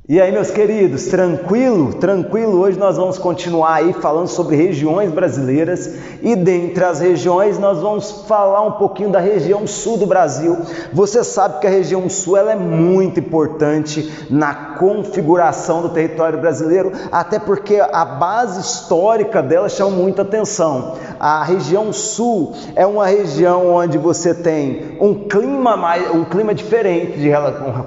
E aí, meus queridos, tranquilo? Tranquilo? Hoje nós vamos continuar aí falando sobre regiões brasileiras e dentre as regiões nós vamos falar um pouquinho da região sul do Brasil. Você sabe que a região sul ela é muito importante na configuração do território brasileiro, até porque a base histórica dela chama muita atenção. A região sul é uma região onde você tem um clima diferente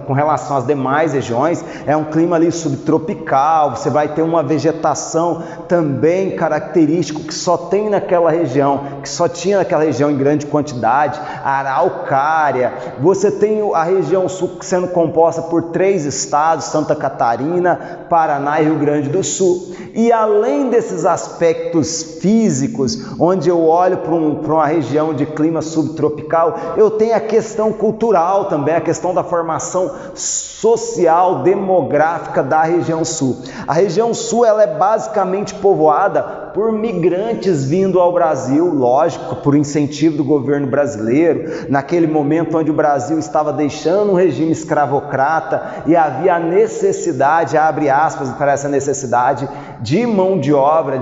com relação às demais regiões, é um clima ali subtropical, você vai ter uma vegetação também característica que só tem naquela região, que só tinha naquela região em grande quantidade, a araucária. Você tem a região sul sendo composta por 3 estados, Santa Catarina, Paraná e Rio Grande do Sul. E além desses aspectos físicos, onde eu olho para uma região de clima subtropical, eu tenho a questão cultural também, a questão da formação social, demográfica da região sul. A região sul ela é basicamente povoada por migrantes vindo ao Brasil, lógico, por incentivo do governo brasileiro, naquele momento onde o Brasil estava deixando um regime escravocrata e havia a necessidade, abre aspas para essa necessidade, de mão de obra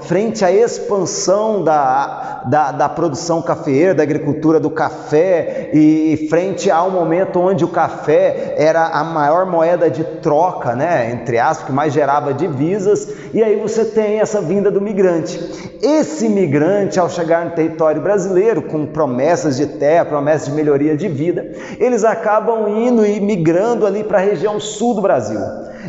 frente à expansão da produção cafeeira, da agricultura do café e frente ao momento onde o café era a maior moeda de troca, né, entre aspas, que mais gerava divisas, e aí você tem essa vinda do migrante. Esse migrante, ao chegar no território brasileiro, com promessas de terra, promessas de melhoria de vida, eles acabam indo e migrando ali para a região sul do Brasil.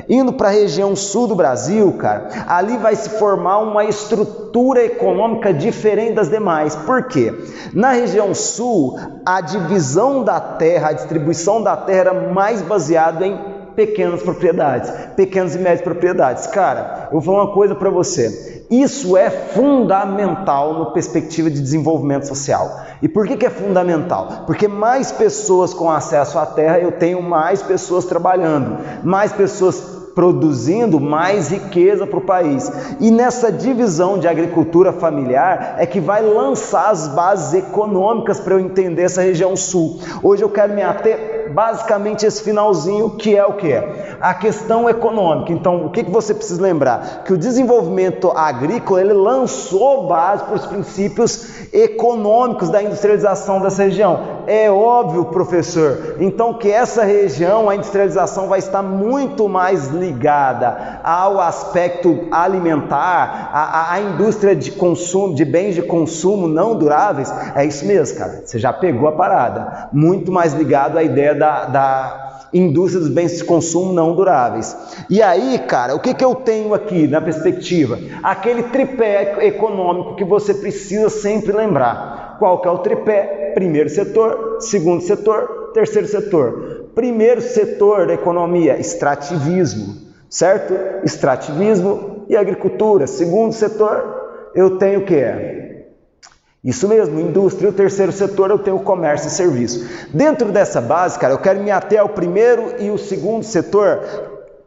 Indo para a região sul do Brasil, cara, ali vai se formar uma estrutura econômica diferente das demais. Por quê? Na região sul, a divisão da terra, a distribuição da terra era mais baseada em pequenas propriedades, pequenas e médias propriedades. Cara, eu vou falar uma coisa para você. Isso é fundamental na perspectiva de desenvolvimento social. E por que é fundamental? Porque mais pessoas com acesso à terra, eu tenho mais pessoas trabalhando, mais pessoas produzindo mais riqueza para o país. E nessa divisão de agricultura familiar é que vai lançar as bases econômicas para eu entender essa região sul. Hoje eu quero me ater basicamente esse finalzinho, que é o que é? A questão econômica. Então, o que você precisa lembrar? Que o desenvolvimento agrícola, ele lançou base para os princípios econômicos da industrialização dessa região. É óbvio, professor, então que essa região, a industrialização vai estar muito mais ligada ao aspecto alimentar, à indústria de consumo, de bens de consumo não duráveis. É isso mesmo, cara, você já pegou a parada. Muito mais ligado à ideia da indústria dos bens de consumo não duráveis. E aí, cara, o que eu tenho aqui na perspectiva? Aquele tripé econômico que você precisa sempre lembrar. Qual que é o tripé? Primeiro setor, segundo setor, terceiro setor. Primeiro setor da economia, extrativismo, certo? Extrativismo e agricultura. Segundo setor, eu tenho o quê? Isso mesmo, indústria. E o terceiro setor eu tenho o comércio e serviço. Dentro dessa base, cara, eu quero me ater ao primeiro e o segundo setor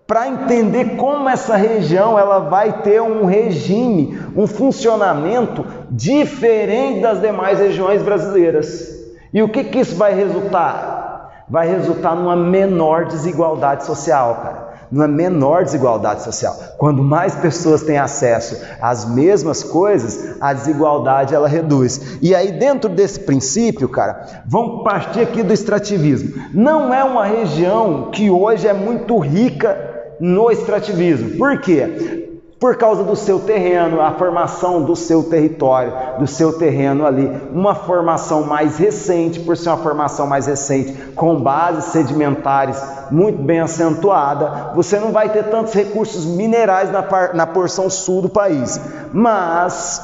para entender como essa região ela vai ter um regime, um funcionamento diferente das demais regiões brasileiras. E o que isso vai resultar? Vai resultar numa menor desigualdade social, cara. Numa menor desigualdade social. Quando mais pessoas têm acesso às mesmas coisas, a desigualdade ela reduz. E aí dentro desse princípio, cara, vamos partir aqui do extrativismo. Não é uma região que hoje é muito rica no extrativismo. Por quê? Por causa do seu terreno, a formação do seu território, do seu terreno ali, uma formação mais recente, por ser uma formação mais recente, com bases sedimentares muito bem acentuada, você não vai ter tantos recursos minerais na porção sul do país. Mas,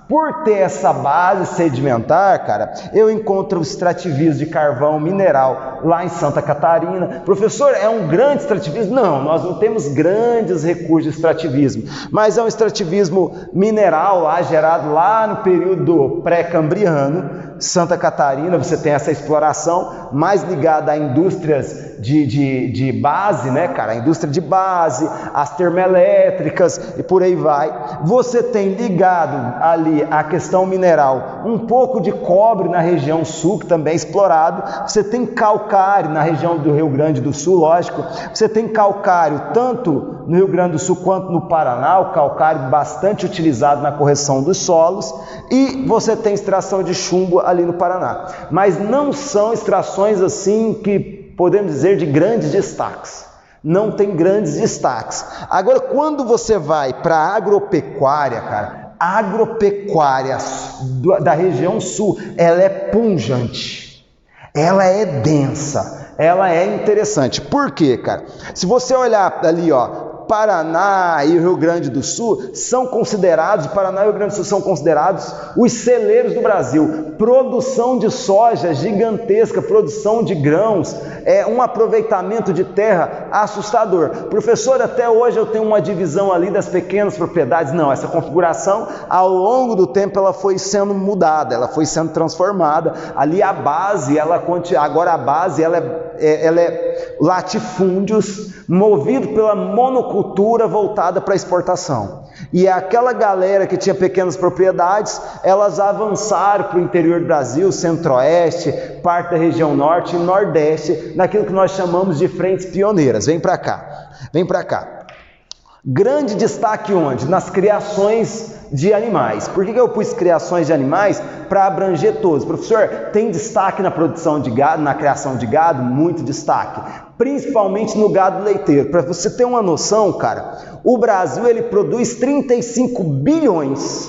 por ter essa base sedimentar, cara, eu encontro o extrativismo de carvão mineral lá em Santa Catarina. Professor, é um grande extrativismo? Não, nós não temos grandes recursos de extrativismo, mas é um extrativismo mineral lá, gerado lá no período pré-cambriano, Santa Catarina, você tem essa exploração mais ligada a indústrias de base, né, cara? A indústria de base, as termoelétricas e por aí vai. Você tem ligado ali a questão mineral, um pouco de cobre na região sul, que também é explorado. Você tem calcário na região do Rio Grande do Sul, lógico. Você tem calcário tanto no Rio Grande do Sul quanto no Paraná, o calcário bastante utilizado na correção dos solos, e você tem extração de chumbo ali no Paraná. Mas não são extrações assim que podemos dizer de grandes destaques. Não tem grandes destaques. Agora, quando você vai para a agropecuária, cara, a agropecuária da região sul, ela é pungente, ela é densa, ela é interessante. Por quê, cara? Se você olhar ali, ó, Paraná e o Rio Grande do Sul são considerados, Paraná e o Rio Grande do Sul são considerados os celeiros do Brasil. Produção de soja gigantesca, produção de grãos, um aproveitamento de terra assustador. Professor, até hoje eu tenho uma divisão ali das pequenas propriedades. Não, essa configuração ao longo do tempo ela foi sendo mudada, ela foi sendo transformada. Ali a base, agora a base ela é latifúndios, movido pela monocultura voltada para a exportação. E aquela galera que tinha pequenas propriedades, elas avançaram para o interior do Brasil, centro-oeste, parte da região norte e nordeste, naquilo que nós chamamos de frentes pioneiras. Vem para cá, vem para cá. Grande destaque onde? Nas criações de animais. Por que eu pus criações de animais? Para abranger todos. Professor, tem destaque na produção de gado, na criação de gado? Muito destaque. Principalmente no gado leiteiro. Para você ter uma noção, cara, o Brasil ele produz 35 bilhões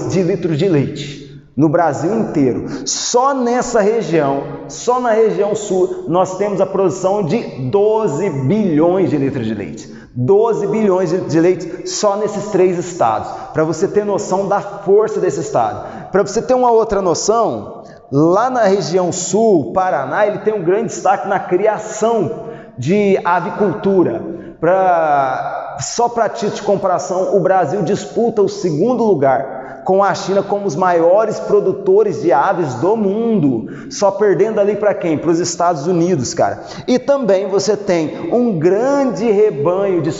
de litros de leite. No Brasil inteiro. Só nessa região, só na região sul, nós temos a produção de 12 bilhões de litros de leite. 12 bilhões de leite só nesses 3 estados. Para você ter noção da força desse estado. Para você ter uma outra noção, lá na região sul, Paraná, ele tem um grande destaque na criação de avicultura. Só para título de comparação, o Brasil disputa o 2º lugar com a China como os maiores produtores de aves do mundo, só perdendo ali para quem? Para os Estados Unidos, cara. E também você tem um grande rebanho de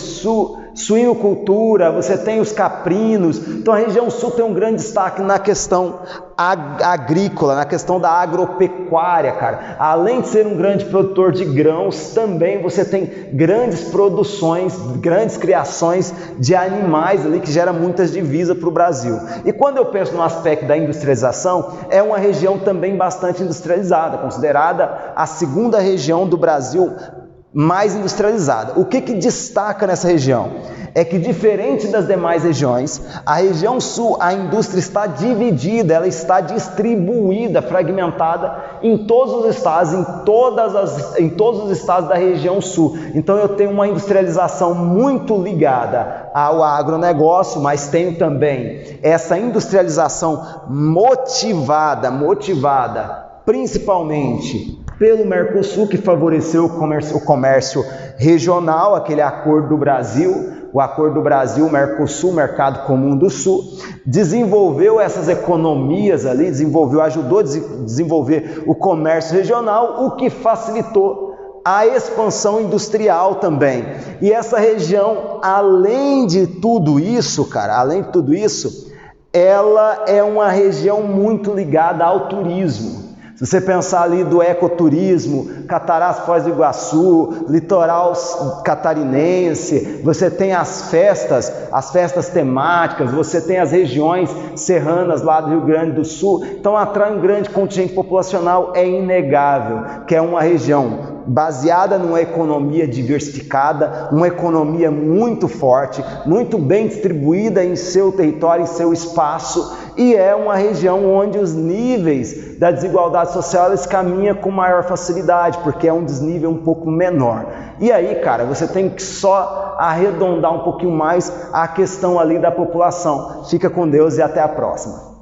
suinocultura, você tem os caprinos. Então a região sul tem um grande destaque na questão agrícola, na questão da agropecuária, cara. Além de ser um grande produtor de grãos, também você tem grandes produções, grandes criações de animais ali que gera muitas divisas para o Brasil. E quando eu penso no aspecto da industrialização, é uma região também bastante industrializada, considerada a 2ª região do Brasil mais industrializada. O que destaca nessa região? É que diferente das demais regiões, a região sul, a indústria está dividida, ela está distribuída, fragmentada em todos os estados, em todos os estados da região sul. Então eu tenho uma industrialização muito ligada ao agronegócio, mas tenho também essa industrialização motivada principalmente pelo Mercosul, que favoreceu o comércio regional, aquele acordo do Brasil, o acordo do Brasil, Mercosul, Mercado Comum do Sul, desenvolveu essas economias ali, ajudou a desenvolver o comércio regional, o que facilitou a expansão industrial também. E essa região, além de tudo isso, ela é uma região muito ligada ao turismo. Se você pensar ali do ecoturismo, Cataratas Foz do Iguaçu, litoral catarinense, você tem as festas temáticas, você tem as regiões serranas lá do Rio Grande do Sul, então atrai um grande contingente populacional, é inegável, que é uma região baseada numa economia diversificada, uma economia muito forte, muito bem distribuída em seu território, em seu espaço, e é uma região onde os níveis da desigualdade social eles caminham com maior facilidade, porque é um desnível um pouco menor. E aí, cara, você tem que só arredondar um pouquinho mais a questão ali da população. Fica com Deus e até a próxima.